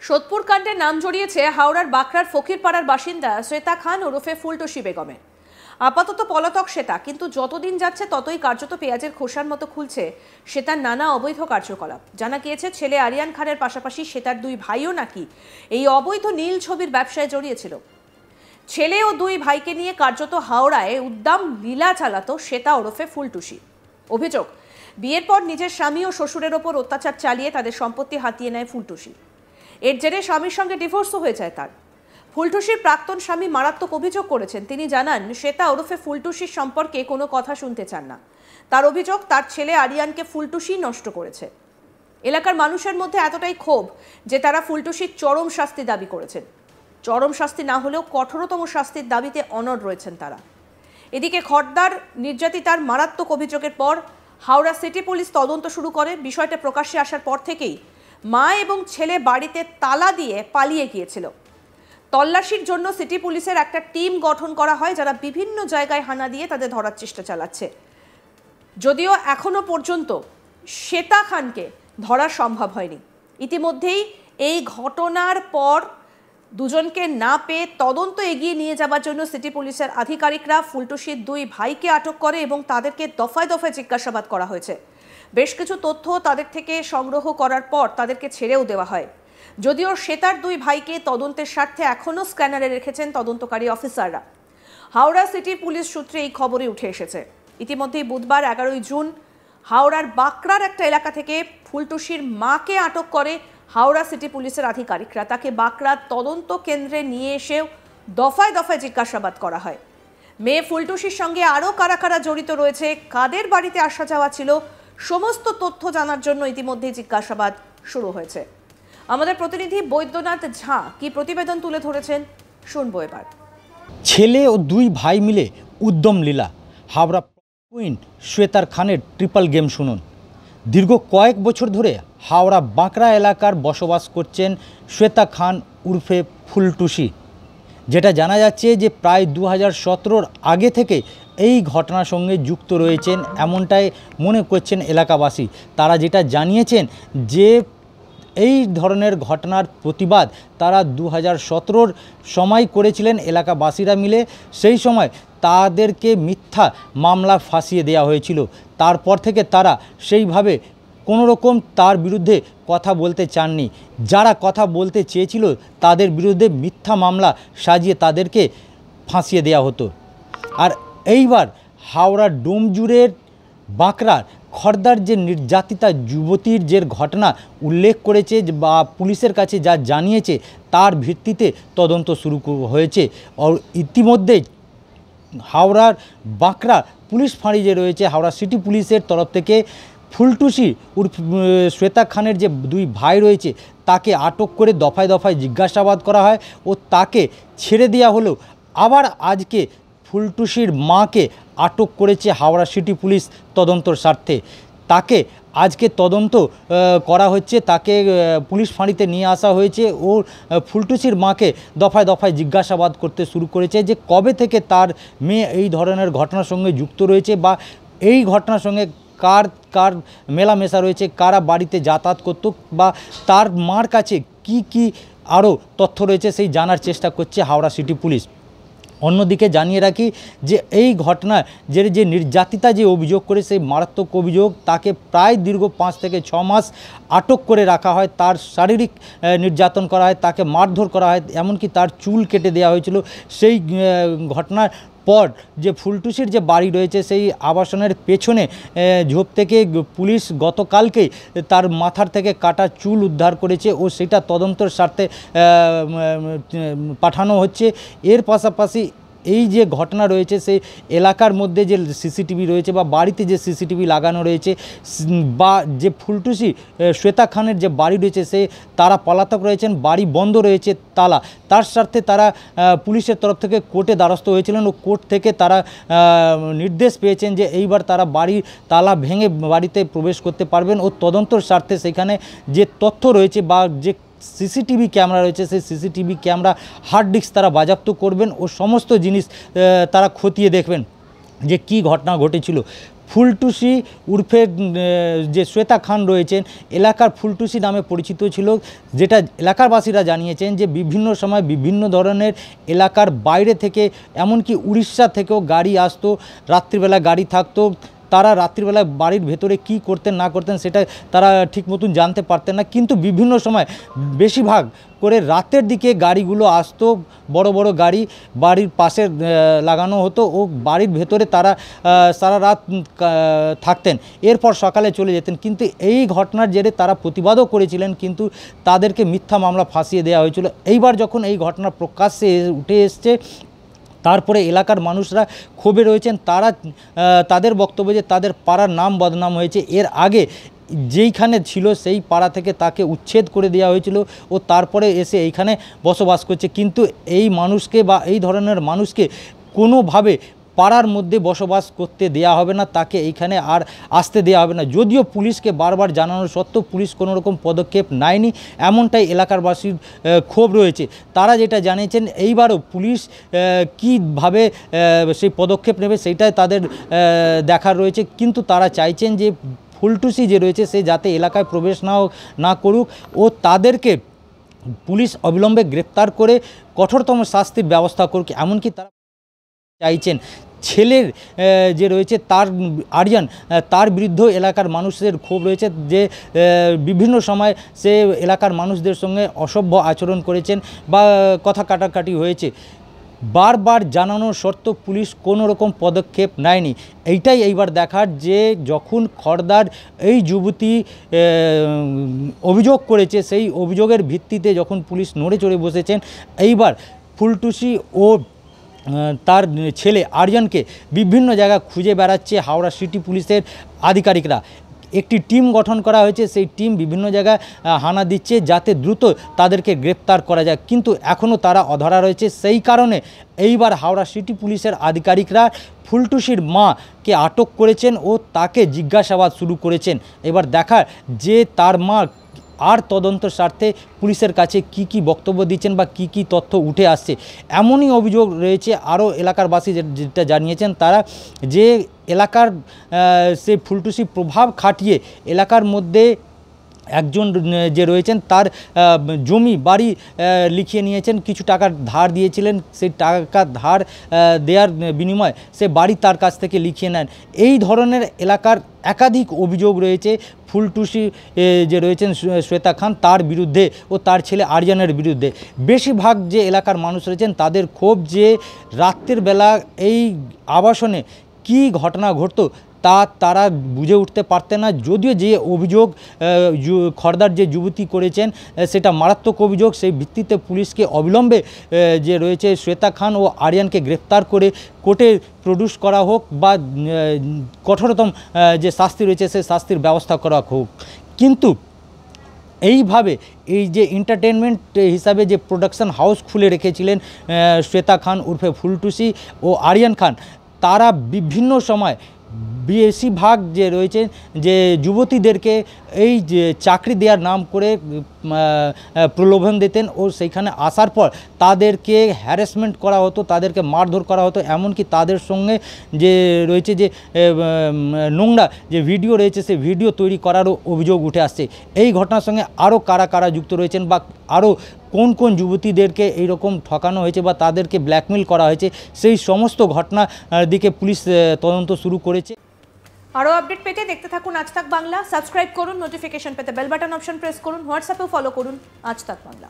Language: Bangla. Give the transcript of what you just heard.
সোদপুর কাণ্ডে নাম জড়িয়েছে হাওড়ার বাঁকড়ার ফকিরপাড়ার বাসিন্দা শ্বেতা খান ওরফে ফুলটুসি বেগমের। আপাতত পলাতক শ্বেতা, কিন্তু যতদিন যাচ্ছে ততই কার্যত পেঁয়াজের খোসার মতো খুলছে শ্বেতার নানা অবৈধ কার্যকলাপ। জানা গিয়েছে ছেলে আরিয়ান খানের পাশাপাশি শ্বেতার দুই ভাইও নাকি এই অবৈধ নীল ছবির ব্যবসায় জড়িয়েছিল। ছেলে ও দুই ভাইকে নিয়ে কার্যত হাওড়ায় উদ্দাম লীলা চালাতো শ্বেতা ওরফে ফুলটুসি। অভিযোগ, বিয়ের পর নিজের স্বামী ও শ্বশুরের ওপর অত্যাচার চালিয়ে তাদের সম্পত্তি হাতিয়ে নেয় ফুলটুসি। এর জেরে স্বামীর সঙ্গে ডিভোর্সও হয়ে যায় তার। ফুলটুসির প্রাক্তন স্বামী মারাত্মক অভিযোগ করেছেন। তিনি জানান, শ্বেতা ওরফে ফুলটুসির সম্পর্কে কোনো কথা শুনতে চান না। তার অভিযোগ, তার ছেলে আরিয়ানকে ফুলটুসি নষ্ট করেছে। এলাকার মানুষের মধ্যে এতটাই ক্ষোভ যে তারা ফুলটুসির চরম শাস্তি দাবি করেছেন। চরম শাস্তি না হলেও কঠোরতম শাস্তির দাবিতে অনড় রয়েছেন তারা। এদিকে খড়দার নির্যাতিতার মারাত্মক অভিযোগের পর হাওড়া সিটি পুলিশ তদন্ত শুরু করে। বিষয়টা প্রকাশ্যে আসার পর থেকেই মা এবং ছেলে বাড়িতে তালা দিয়ে পালিয়ে গিয়েছিল। তল্লাশির জন্য সিটি পুলিশের একটা টিম গঠন করা হয়, যারা বিভিন্ন জায়গায় হানা দিয়ে তাদের ধরার চেষ্টা চালাচ্ছে। যদিও এখনো পর্যন্ত শ্বেতা খানকে ধরা সম্ভব হয়নি। ইতিমধ্যেই এই ঘটনার পর দুজনকে না পেয়ে তদন্ত এগিয়ে নিয়ে যাওয়ার জন্য সিটি পুলিশের আধিকারিকরা ফুলটুসির দুই ভাইকে আটক করে এবং তাদেরকে দফায় দফায় জিজ্ঞাসাবাদ করা হয়েছে। বেশ কিছু তথ্য তাদের থেকে সংগ্রহ করার পর তাদেরকে ছেড়েও দেওয়া হয়। যদিও শ্বেতার দুই ভাইকে তদন্তের স্বার্থে এখনও স্ক্যানারে রেখেছেন তদন্তকারী অফিসাররা। হাওড়া সিটি পুলিশ সূত্রে এই খবরই উঠে এসেছে। ইতিমধ্যেই বুধবার 11 জুন হাওড়ার বাঁকড়ার একটা এলাকা থেকে ফুলটুসির মাকে আটক করে হাওড়া সিটি পুলিশের আধিকারিকরা। তাকে বাঁকড়ার তদন্ত কেন্দ্রে নিয়ে এসেও দফায় দফায় জিজ্ঞাসাবাদ করা হয়। মেয়ে ফুলটুসির সঙ্গে আরও কারা কারা জড়িত রয়েছে, কাদের বাড়িতে আসা যাওয়া ছিল, সমস্ত তথ্য জানার জন্য ইতিমধ্যেই জিজ্ঞাসাবাদ শুরু হয়েছে। আমাদের প্রতিনিধি বৈদ্যনাথ ঝা কি প্রতিবেদন তুলে ধরেছেন, শুনবো এবার। ছেলে ও দুই ভাই মিলে উদ্যম লীলা, হাওড়া কুইন শ্বেতার খানের ট্রিপল গেম শুনুন। দীর্ঘ কয়েক বছর ধরে হাওড়া বাঁকড়া এলাকার বসবাস করছেন শ্বেতা খান উর্ফে ফুলটুসি। যেটা জানা যাচ্ছে যে প্রায় 2017 আগে থেকে এই ঘটনার সঙ্গে যুক্ত রয়েছেন, এমনটাই মনে করছেন এলাকাবাসী। তারা যেটা জানিয়েছেন যে এই ধরনের ঘটনার প্রতিবাদ তারা 2017 সময় করেছিলেন এলাকাবাসীরা মিলে। সেই সময় তাদেরকে মিথ্যা মামলা ফাঁসিয়ে দেওয়া হয়েছিল। তারপর থেকে তারা সেইভাবে কোনো রকম তার বিরুদ্ধে কথা বলতে চাননি। যারা কথা বলতে চেয়েছিল তাদের বিরুদ্ধে মিথ্যা মামলা সাজিয়ে তাদেরকে ফাঁসিয়ে দেওয়া হতো। আর এইবার হাওড়া ডোমজুড়ের বাঁকড়ার খড়দার যে নির্যাতিতা যুবতীর যে ঘটনা উল্লেখ করেছে বা পুলিশের কাছে যা জানিয়েছে তার ভিত্তিতে তদন্ত শুরু হয়েছে। ইতিমধ্যে হাওড়ার বাঁকড়া পুলিশ ফাঁড়ি যে রয়েছে, হাওড়া সিটি পুলিশের তরফ থেকে ফুলটুসি শ্বেতা খানের যে দুই ভাই রয়েছে তাকে আটক করে দফায় দফায় জিজ্ঞাসাবাদ করা হয় ও তাকে ছেড়ে দেওয়া হলো। আবার আজকে ফুলটুসির মাকে আটক করেছে হাওড়া সিটি পুলিশ তদন্তর স্বার্থে। তাকে আজকে তদন্ত করা হচ্ছে, তাকে পুলিশ ফাঁড়িতে নিয়ে আসা হয়েছে ও ফুলটুসির মাকে দফায় দফায় জিজ্ঞাসাবাদ করতে শুরু করেছে যে কবে থেকে তার মেয়ে এই ধরনের ঘটনার সঙ্গে যুক্ত রয়েছে বা এই ঘটনার সঙ্গে কার কার মেলামেশা রয়েছে, কারা বাড়িতে যাতায়াত করতো বা তার মার কাছে কি কি আরও তথ্য রয়েছে সেই জানার চেষ্টা করছে হাওড়া সিটি পুলিশ। অন্যদিকে জানিয়ে রাখি যে এই ঘটনা যে নির্যাতিতা যে অভিযোগ করে সেই মারাত্মক অভিযোগ, তাকে প্রায় দীর্ঘ 5 থেকে 6 মাস আটক করে রাখা হয়। তার শারীরিক নির্যাতন করা হয়, তাকে মারধর করা হয়, এমনকি তার চুল কেটে দেওয়া হয়েছিল। সেই ঘটনার পর যে ফুলটুসির যে বাড়ি রয়েছে সেই আবাসনের পেছনে ঝোপ থেকে পুলিশ গতকালকেই তার মাথার থেকে কাটা চুল উদ্ধার করেছে ও সেটা তদন্তের স্বার্থে পাঠানো হচ্ছে। এর পাশাপাশি এই যে ঘটনা রয়েছে সেই এলাকার মধ্যে যে সিসিটিভি রয়েছে বা বাড়িতে যে সিসিটিভি লাগানো রয়েছে বা যে ফুলটুসি শ্বেতা খানের যে বাড়ি রয়েছে সে তারা পলাতক রয়েছেন, বাড়ি বন্ধ রয়েছে তালা, তার স্বার্থে তারা পুলিশের তরফ থেকে কোর্টে দ্বারস্থ হয়েছিলেন ও কোর্ট থেকে তারা নির্দেশ পেয়েছেন যে এইবার তারা বাড়ির তালা ভেঙে বাড়িতে প্রবেশ করতে পারবেন ও তদন্তর স্বার্থে সেখানে যে তথ্য রয়েছে বা যে সিসিটিভি ক্যামেরা রয়েছে সেই সিসিটিভি ক্যামেরা হার্ড ডিস্ক তারা বাজেয়াপ্ত করবেন ও সমস্ত জিনিস তারা খতিয়ে দেখবেন যে কি ঘটনা ঘটেছিল। ফুলটুসি উর্ফে যে শ্বেতা খান রয়েছেন, এলাকার ফুলটুসি নামে পরিচিত ছিল, যেটা এলাকারবাসীরা জানিয়েছেন যে বিভিন্ন সময় বিভিন্ন ধরনের এলাকার বাইরে থেকে, এমনকি উড়িষ্যা থেকেও গাড়ি আসতো, রাত্রিবেলা গাড়ি থাকতো, তারা রাত্রিবেলা বাড়ির ভেতরে কি করতেন না করতেন সেটা তারা ঠিক মতন জানতে পারতেন না, কিন্তু বিভিন্ন সময় বেশিরভাগ করে রাতের দিকে গাড়িগুলো আসতো, বড় বড় গাড়ি বাড়ির পাশে লাগানো হতো ও বাড়ির ভেতরে তারা সারা রাত থাকতেন, এরপর সকালে চলে যেতেন। কিন্তু এই ঘটনার জেরে তারা প্রতিবাদও করেছিলেন, কিন্তু তাদেরকে মিথ্যা মামলা ফাঁসিয়ে দেওয়া হয়েছিল। এইবার যখন এই ঘটনা প্রকাশ্যে উঠে এসছে, তারপরে এলাকার মানুষরা ক্ষোভে রয়েছেন। তারা তাদের বক্তব্য যে তাদের পাড়ার নাম বদনাম হয়েছে, এর আগে যেইখানে ছিল সেই পাড়া থেকে তাকে উচ্ছেদ করে দেওয়া হয়েছিল ও তারপরে এসে এইখানে বসবাস করছে। কিন্তু এই মানুষকে বা এই ধরনের মানুষকে কোনোভাবে পাড়ার মধ্যে বসবাস করতে দেয়া হবে না, তাকে এইখানে আর আসতে দেওয়া হবে না। যদিও পুলিশকে বারবার জানানো সত্ত্বেও পুলিশ কোনো রকম পদক্ষেপ নেয়নি, এমনটাই এলাকারবাসীর ক্ষোভ রয়েছে। তারা যেটা জানিয়েছেন, এইবারও পুলিশ কীভাবে সেই পদক্ষেপ নেবে সেইটাই তাদের দেখার রয়েছে। কিন্তু তারা চাইছেন যে ফুলটুসি যে রয়েছে সে যাতে এলাকায় প্রবেশ না করুক ও তাদেরকে পুলিশ অবিলম্বে গ্রেপ্তার করে কঠোরতম শাস্তির ব্যবস্থা করুক। এমনকি তারা চাইছেন ছেলের যে রয়েছে তার আরিয়ান, তার বিরুদ্ধেও এলাকার মানুষদের ক্ষোভ রয়েছে যে বিভিন্ন সময় সে এলাকার মানুষদের সঙ্গে অসভ্য আচরণ করেছেন বা কথা কাটাকাটি হয়েছে। বারবার জানানো সত্ত্বেও পুলিশ কোনো রকম পদক্ষেপ নেয়নি। এইটাই এইবার দেখার যে যখন খড়দার এই যুবতী অভিযোগ করেছে, সেই অভিযোগের ভিত্তিতে যখন পুলিশ নড়ে চড়ে বসেছেন, এইবার ফুলটুসি ও তার ছেলে আরিয়ানকে বিভিন্ন জায়গা খুঁজে বেড়াচ্ছে হাওড়া সিটি পুলিশের আধিকারিকরা। একটি টিম গঠন করা হয়েছে, সেই টিম বিভিন্ন জায়গায় হানা দিচ্ছে যাতে দ্রুত তাদেরকে গ্রেপ্তার করা যায়, কিন্তু এখনও তারা অধরা রয়েছে। সেই কারণে এইবার হাওড়া সিটি পুলিশের আধিকারিকরা ফুলটুসির মাকে আটক করেছেন ও তাকে জিজ্ঞাসাবাদ শুরু করেছেন। এবার দেখার যে তার মা আর তদন্ত স্বার্থে পুলিশের কাছে কি বক্তব্য দিচ্ছেন বা কি তথ্য উঠে আসছে। এমনই অভিযোগ রয়েছে আরও এলাকারবাসী যেটা জানিয়েছেন তারা, যে এলাকার সে ফুলটুসি প্রভাব খাটিয়ে এলাকার মধ্যে একজন যে রয়েছেন তার জমি বাড়ি লিখিয়ে নিয়েছেন, কিছু টাকা ধার দিয়েছিলেন, সেই টাকা ধার দেওয়ার বিনিময়ে সে বাড়ি তার কাছ থেকে লিখিয়ে নেন। এই ধরনের এলাকার একাধিক অভিযোগ রয়েছে ফুলটুসি যে রয়েছেন শ্বেতা খান তার বিরুদ্ধে ও তার ছেলে আরিয়ানের বিরুদ্ধে। বেশিরভাগ যে এলাকার মানুষ রয়েছেন তাদের ক্ষোভ যে রাত্রের বেলা এই আবাসনে কি ঘটনা ঘটতো তারা বুঝে উঠতে পারতেন না। যদিও যে অভিযোগ খড়দার যে যুবতী করেছেন সেটা মারাত্মক অভিযোগ, সেই ভিত্তিতে পুলিশকে অবিলম্বে যে রয়েছে শ্বেতা খান ও আরিয়ানকে গ্রেপ্তার করে কোর্টে প্রডিউস করা হোক বা কঠোরতম যে শাস্তি রয়েছে সেই শাস্তির ব্যবস্থা করা হোক। কিন্তু এইভাবে এই যে এন্টারটেনমেন্ট হিসাবে যে প্রোডাকশন হাউস খুলে রেখেছিলেন শ্বেতা খান উর্ফে ফুলটুসি ও আরিয়ান খান, তারা বিভিন্ন সময় বেশিরভাগ যে রয়েছে যে যুবতীদেরকে এই যে চাকরি দেওয়ার নাম করে প্রলোভন দিতেন ও সেইখানে আসার পর তাদেরকে হ্যারাসমেন্ট করা হতো, তাদেরকে মারধর করা হতো। এমনকি তাদের সঙ্গে যে রয়েছে যে নোংরা যে ভিডিও রয়েছে সেই ভিডিও তৈরি করারও অভিযোগ উঠে আসছে। এই ঘটনার সঙ্গে আরও কারা যুক্ত রয়েছেন বা আরও কোন যুবতীদেরকে এইরকম ঠকানো হয়েছে বা তাদেরকে ব্ল্যাকমেল করা হয়েছে, সেই সমস্ত ঘটনার দিকে পুলিশ তদন্ত শুরু করেছে। আরও আপডেট পেতে দেখতে থাকুন আজ তাক বাংলা। সাবস্ক্রাইব করুন, নোটিফিকেশন পেতে বেল বাটন অপশন প্রেস করুন, হোয়াটসঅ্যাপেও ফলো করুন আজ তাক বাংলা।